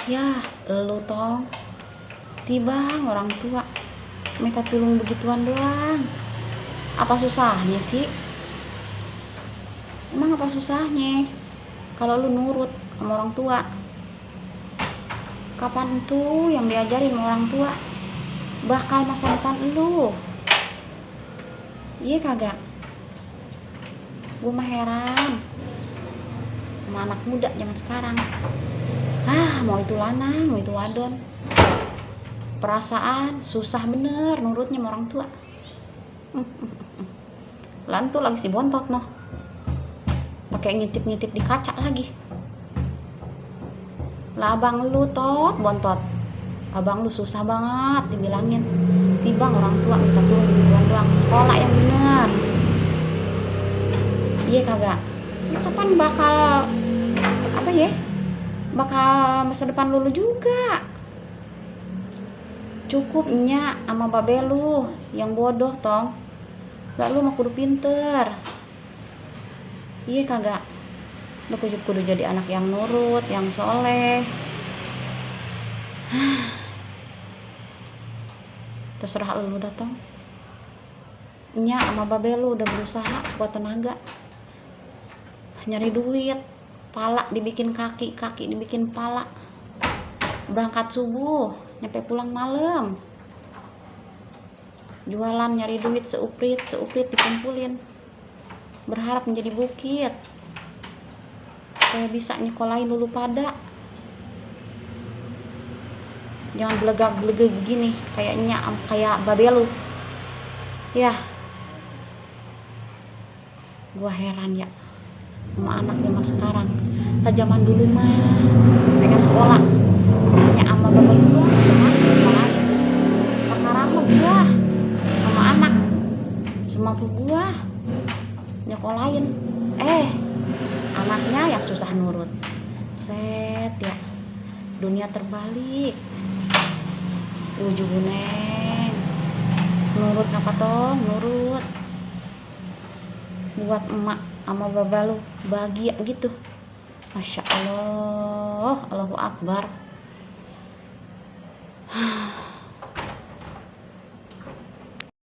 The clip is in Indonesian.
Ya lu tong tibang orang tua minta tolong begituan doang. Apa susahnya sih? Emang apa susahnya kalau lu nurut sama orang tua? Kapan tuh yang diajarin sama orang tua bakal masa depan lu? Iya kagak? Gue mah heran sama anak muda zaman sekarang. Mau itu lanang, mau itu wadon, perasaan susah bener nurutnya sama orang tua. Lan tuh lagi si bontot noh, pakai ngintip-ngintip di kaca lagi. Lah abang lu tot bontot, abang lu susah banget dibilangin tibang orang tua minta tolong begituan doang. Sekolah yang bener. Iya kagak? Ya kapan bakal apa ya? Bakal masa depan lu juga. Cukupnya sama babe lu yang bodoh tong. Lah lu mah kudu pinter. Iya kagak? Lu kudu jadi anak yang nurut, yang soleh. Terserah lu datang. Nya sama babe lu udah berusaha sekuat tenaga nyari duit, pala dibikin kaki, kaki dibikin pala, berangkat subuh nyampe pulang malam, jualan nyari duit seuprit dikumpulin, berharap menjadi bukit supaya bisa nyekolahin dulu pada. Jangan belegag-belegag gini kayaknya kayak babe lu ya. Gua heran ya sama anak zaman sekarang. Lah zaman dulu mah pengen sekolah hanya sama bapak gua sekolah sekarang mah gua sama anak semampu gua nyekolahin, anaknya yang susah nurut. Set ya, dunia terbalik. Ujung-ujung nurut apa toh? Nurut buat emak sama baba lu bahagia gitu. Masya Allah, Allahu Akbar.